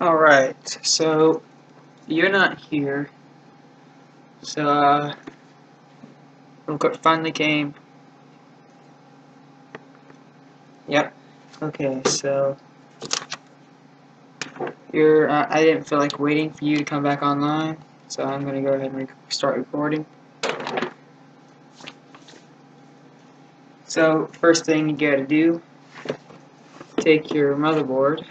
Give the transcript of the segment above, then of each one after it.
Alright, so you're not here, so we'll go find the game. Yep. Okay, so I didn't feel like waiting for you to come back online, so I'm gonna go ahead and start recording. So first thing you gotta do, take your motherboard.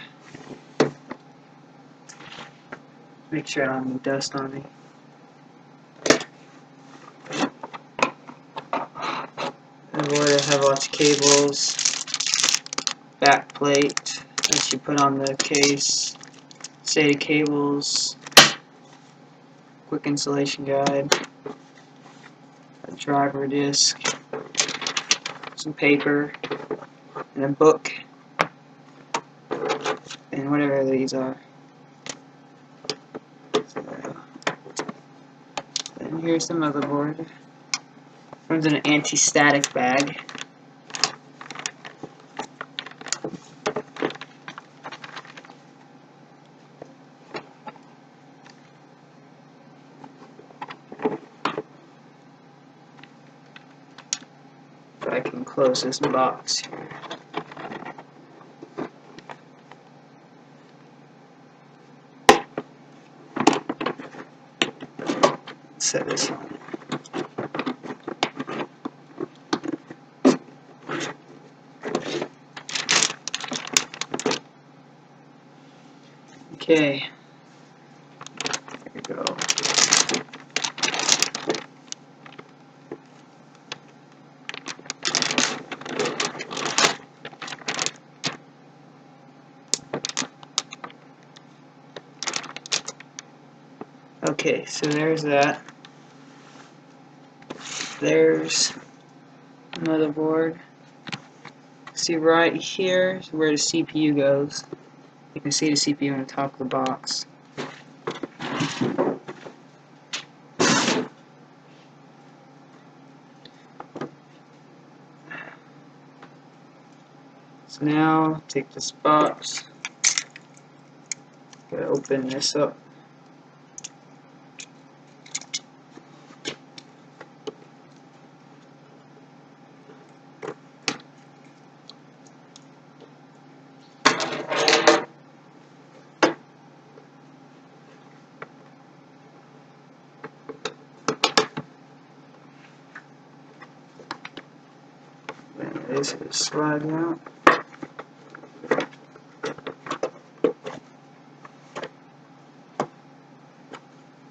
Make sure I don't have any dust on me. The board will have lots of cables, back plate that you put on the case, SATA cables, quick installation guide, a driver disc, some paper, and a book, and whatever these are. And here's the motherboard. Comes in an anti-static bag. If I can close this box here. Set this on. Okay, there we go. Okay, so there's that. There's the motherboard. See right here is where the CPU goes. You can see the CPU on the top of the box. So now, take this box, gotta open this up. This is sliding out.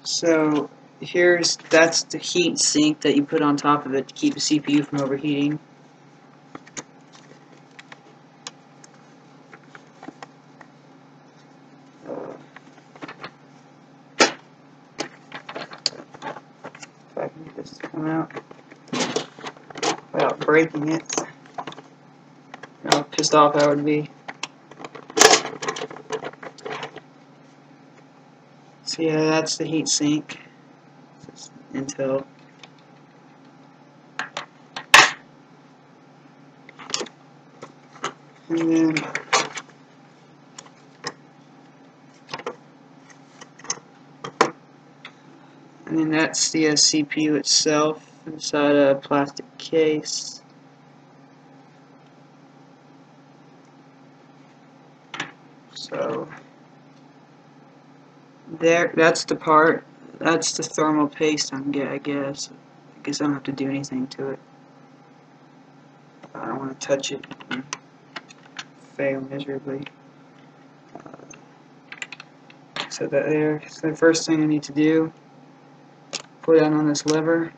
So that's the heat sink that you put on top of it to keep the CPU from overheating. If I can get this to come out without breaking it. You know how pissed off I would be. So yeah, that's the heat sink. Intel. And then that's the CPU itself inside a plastic case. So that's the part. That's the thermal paste. I guess I don't have to do anything to it. I don't want to touch it and fail miserably. So that there. So the first thing I need to do, put it on this lever,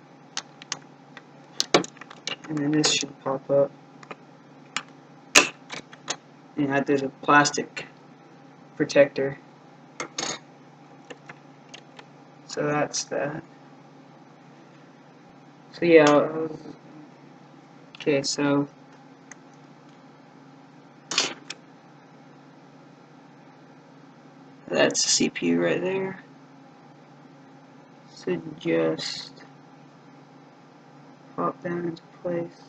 and then this should pop up. And there's a plastic protector. So that's that. So yeah, okay, so that's the CPU right there. So just pop down into place.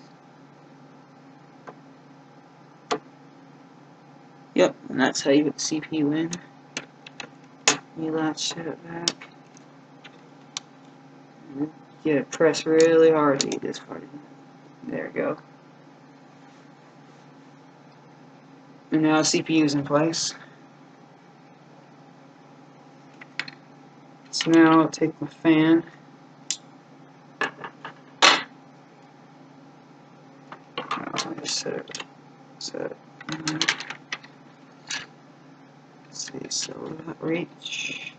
Yep, and that's how you put the CPU in. You latch it back. Get it pressed really hard to get this part in. There we go. And now CPU is in place. So now I'll take my fan. I'll just set it. Let's see, so will that reach?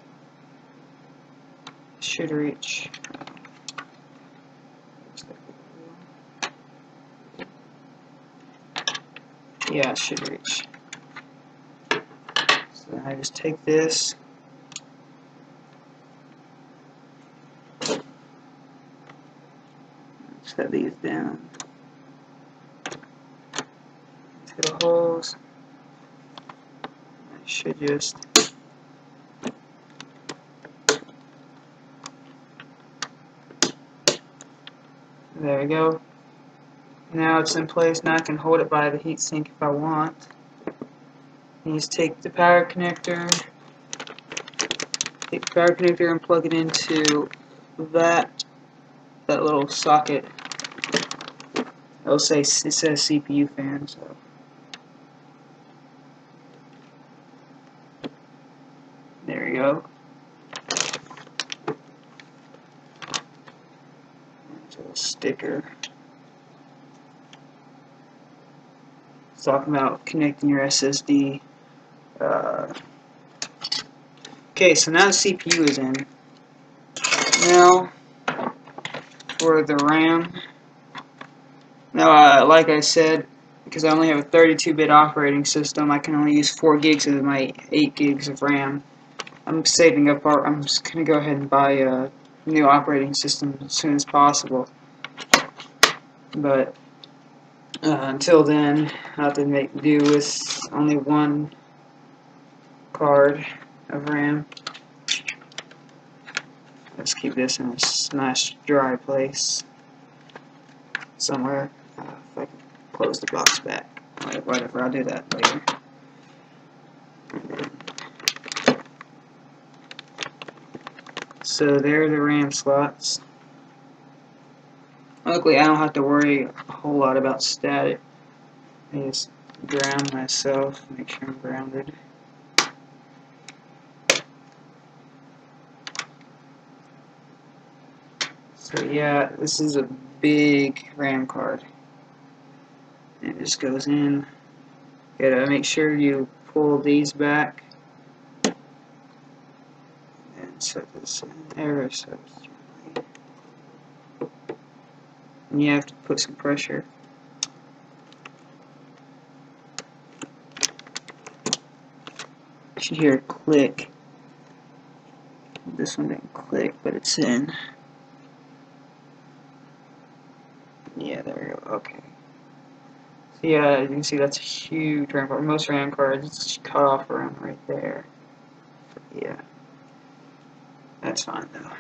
Should reach. Yeah, it should reach. So I just take this. Set these down to the holes. I should just there we go. Now it's in place. Now I can hold it by the heatsink if I want. You just take the power connector, and plug it into that little socket. It says CPU fan, so there you go. There's a little sticker. It's talking about connecting your SSD. Okay, so now the CPU is in. Now for the RAM. Now, like I said, because I only have a 32-bit operating system, I can only use 4 gigs of my 8 gigs of RAM. I'm saving up. I'm just gonna go ahead and buy a new operating system as soon as possible. But until then, I have to make do with only one card of RAM. Let's keep this in a nice dry place somewhere. If I can close the box back. Whatever, I'll do that later. So there are the RAM slots. Luckily, I don't have to worry a whole lot about static. I just ground myself, make sure I'm grounded. So yeah, this is a big RAM card. It just goes in. You gotta make sure you pull these back and set this in there. So and you have to put some pressure. You should hear a click. This one didn't click, but it's in. Yeah, there we go. Okay. So yeah, you can see that's a huge RAM card. Most RAM cards, it's cut off around right there. Yeah. That's fine though.